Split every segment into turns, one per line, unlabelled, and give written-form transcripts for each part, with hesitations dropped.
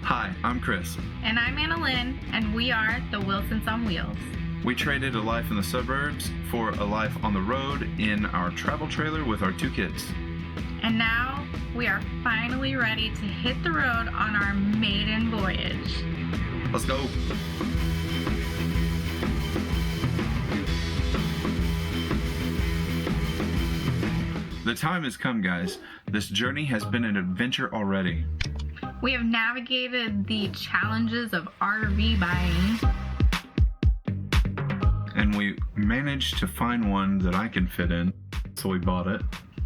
Hi, I'm Chris.
And I'm Annalyn, and we are the Wilsons on Wheels.
We traded a life in the suburbs for a life on the road in our travel trailer with our 2 kids.
And now we are finally ready to hit the road on our maiden voyage.
Let's go. The time has come, guys. This journey has been an adventure already.
We have navigated the challenges of RV buying.
And we managed to find one that I can fit in, so we bought it.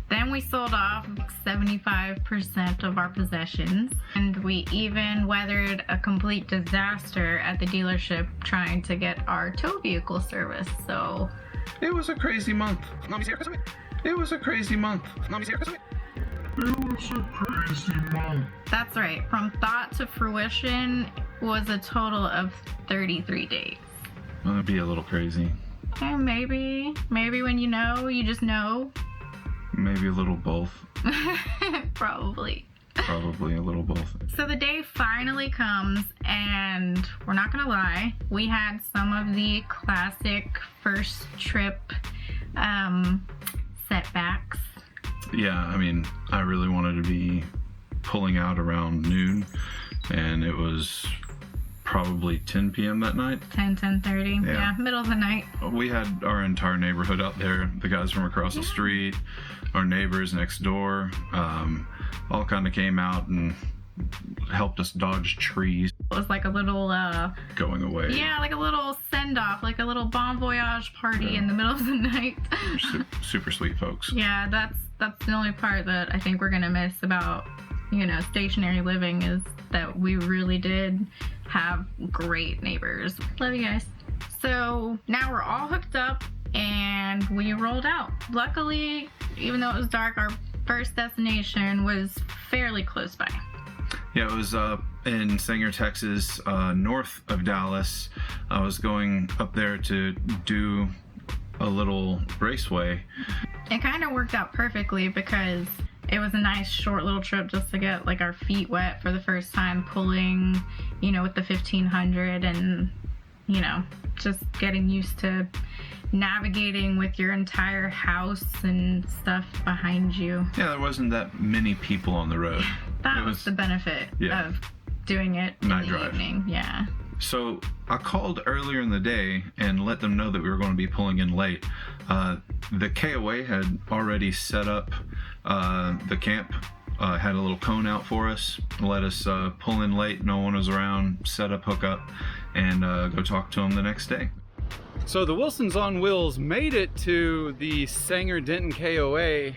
Then we sold off 75% of our possessions. And we even weathered a complete disaster at the dealership trying to get our tow vehicle service. So
it was a crazy month. It was a crazy month.
That's right. From thought to fruition was a total of 33 days.
Well, that'd be a little crazy.
And maybe when you know, you just know.
Maybe a little both.
Probably
a little both.
So the day finally comes, and we're not gonna lie, we had some of the classic first trip setbacks.
Yeah, I mean, I really wanted to be pulling out around noon, and it was probably 10 p.m. that night.
10:30. Yeah, middle of the night.
We had our entire neighborhood out there, the guys from across the street, our neighbors next door, all kind of came out and helped us dodge trees.
It was like a little
going away.
Yeah, like a little send-off, like a little bon voyage party in the middle of the night.
Super sweet folks.
Yeah, that's the only part that I think we're gonna miss about, stationary living, is that we really did have great neighbors. Love you guys. So now we're all hooked up and we rolled out. Luckily, even though it was dark, our first destination was fairly close by.
Yeah, it was in Sanger, Texas, north of Dallas. I was going up there to do a little raceway.
It kind of worked out perfectly because it was a nice short little trip just to get like our feet wet for the first time pulling, with the 1500, and, just getting used to navigating with your entire house and stuff behind you.
Yeah, there wasn't that many people on the road.
That was the benefit of doing it in the evening. Yeah.
So I called earlier in the day and let them know that we were going to be pulling in late. The KOA had already set up the camp, had a little cone out for us, let us pull in late, no one was around, set up, hook up, and go talk to them the next day.
So the Wilsons on Wheels made it to the Sanger-Denton KOA.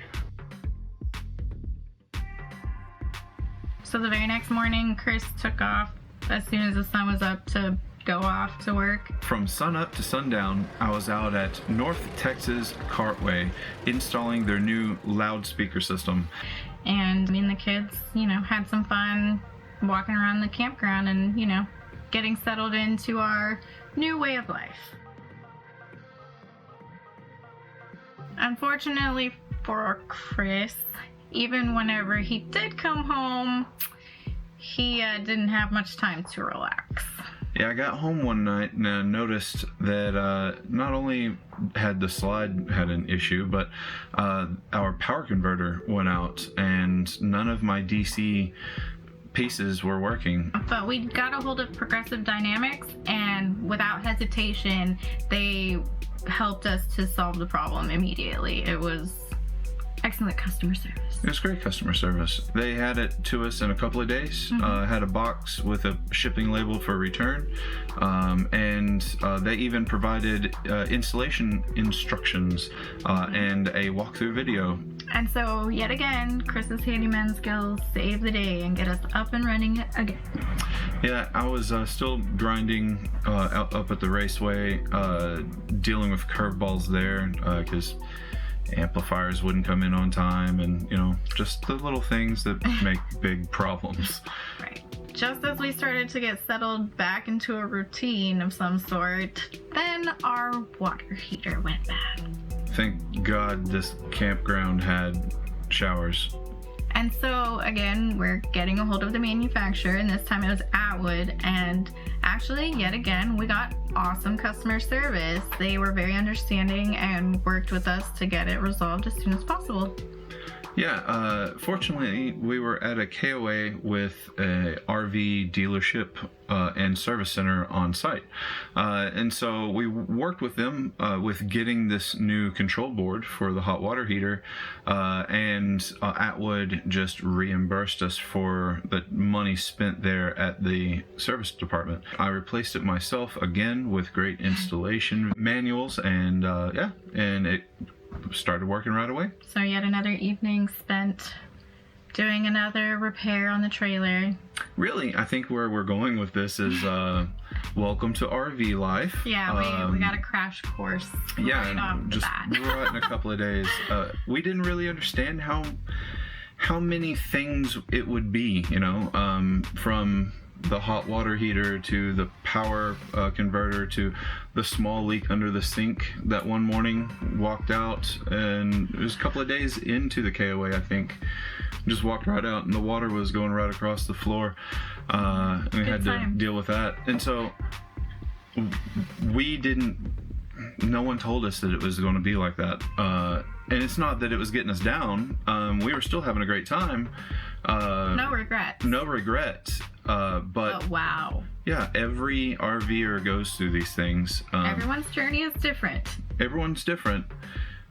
So the very next morning, Chris took off as soon as the sun was up to go off to work.
From sunup to sundown, I was out at North Texas Cartway installing their new loudspeaker system.
And me and the kids, had some fun walking around the campground and, getting settled into our new way of life. Unfortunately for Chris, even whenever he did come home, he didn't have much time to relax.
Yeah, I got home one night and I noticed that not only had the slide had an issue, but our power converter went out and none of my DC pieces were working.
But we got a hold of Progressive Dynamics, and without hesitation, they helped us to solve the problem immediately. It was excellent customer service.
It was great customer service. They had it to us in a couple of days. Had a box with a shipping label for return, and they even provided installation instructions and a walkthrough video.
And so, yet again, Chris's handyman skills saved the day and get us up and running again.
Yeah, I was still grinding up at the raceway, dealing with curveballs there, because amplifiers wouldn't come in on time, and just the little things that make big problems.
Right. Just as we started to get settled back into a routine of some sort, then our water heater went bad.
Thank God this campground had showers.
And so again, we're getting a hold of the manufacturer, and this time it was Atwood, and actually yet again we got awesome customer service. They were very understanding and worked with us to get it resolved as soon as possible.
Yeah, fortunately, we were at a KOA with a RV dealership and service center on site. And so we worked with them with getting this new control board for the hot water heater, and Atwood just reimbursed us for the money spent there at the service department. I replaced it myself again with great installation manuals, and and it started working right away.
So yet another evening spent doing another repair on the trailer.
Really, I think where we're going with this is welcome to RV life.
Yeah, we got a crash course.
Yeah,
right off
and
the
just
bat.
right in a couple of days. We didn't really understand how many things it would be, from the hot water heater to the power converter to the small leak under the sink that one morning walked out, and it was a couple of days into the KOA, I think. Just walked right out and the water was going right across the floor, and we had to deal with that. And so no one told us that it was going to be like that, and it's not that it was getting us down. We were still having a great time.
No regrets.
But
wow.
Yeah, every RVer goes through these things.
Everyone's journey is different.
Everyone's different,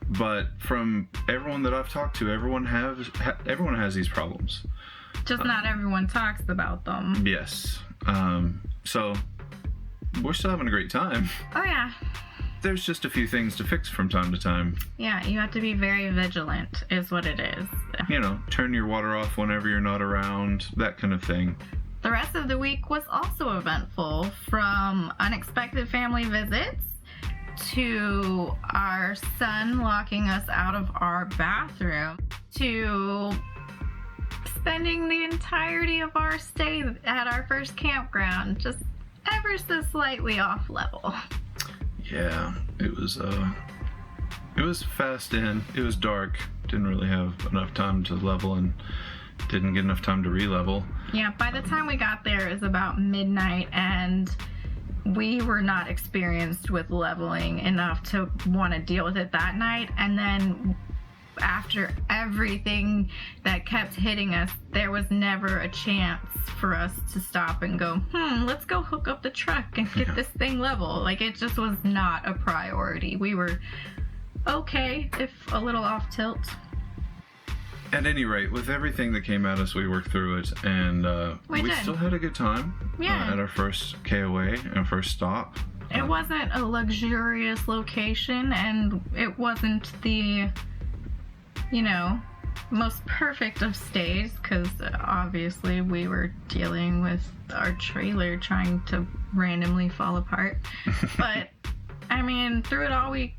but from everyone that I've talked to, everyone has these problems.
Just not everyone talks about them.
Yes. So we're still having a great time.
Oh yeah.
There's just a few things to fix from time to time.
Yeah, you have to be very vigilant, is what it is.
Turn your water off whenever you're not around, that kind of thing.
The rest of the week was also eventful, from unexpected family visits to our son locking us out of our bathroom to spending the entirety of our stay at our first campground just ever so slightly off level.
Yeah, it was fast in. It was dark. Didn't really have enough time to level and didn't get enough time to re-level.
Yeah, by the time we got there, it was about midnight, and we were not experienced with leveling enough to want to deal with it that night. And then after everything that kept hitting us, there was never a chance for us to stop and go, let's go hook up the truck and get this thing level. Like, it just was not a priority. We were okay, if a little off tilt.
At any rate, with everything that came at us, we worked through it, and we still had a good time at our first KOA and our first stop.
It wasn't a luxurious location, and it wasn't the most perfect of stays, because obviously we were dealing with our trailer trying to randomly fall apart. But I mean, through it all, we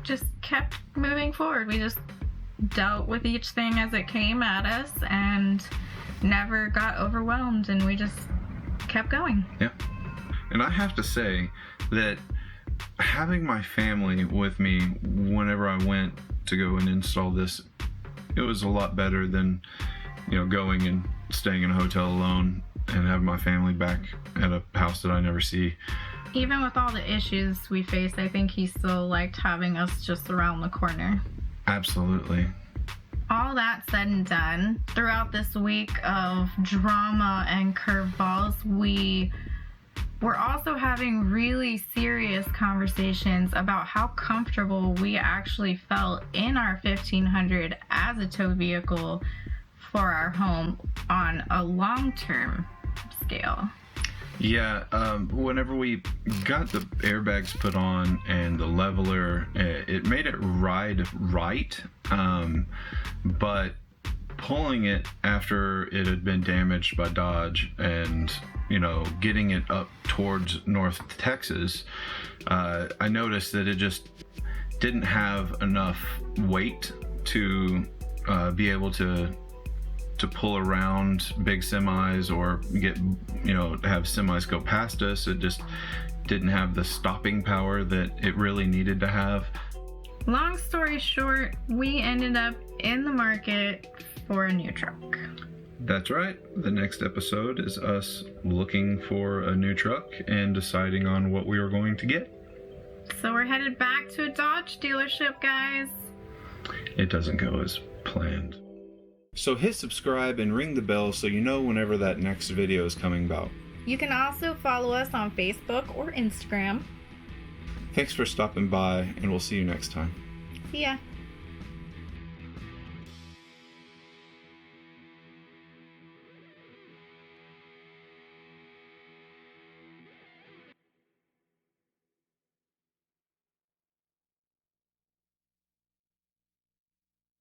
just kept moving forward. We just dealt with each thing as it came at us and never got overwhelmed, and we just kept going.
Yeah. And I have to say that having my family with me whenever I went to go and install this, it was a lot better than going and staying in a hotel alone and having my family back at a house that I never see.
Even with all the issues we faced, I think he still liked having us just around the corner.
Absolutely.
All that said and done, throughout this week of drama and curveballs, we were also having really serious conversations about how comfortable we actually felt in our 1500 as a tow vehicle for our home on a long-term scale.
Yeah, whenever we got the airbags put on and the leveler, it made it ride right, but pulling it after it had been damaged by Dodge and getting it up towards North Texas, I noticed that it just didn't have enough weight to be able to pull around big semis or get have semis go past us. It just didn't have the stopping power that it really needed to have.
Long story short, we ended up in the market for a new truck.
That's right. The next episode is us looking for a new truck and deciding on what we are going to get.
So we're headed back to a Dodge dealership, guys.
It doesn't go as planned. So hit subscribe and ring the bell so you know whenever that next video is coming about.
You can also follow us on Facebook or Instagram.
Thanks for stopping by, and we'll see you next time.
See ya.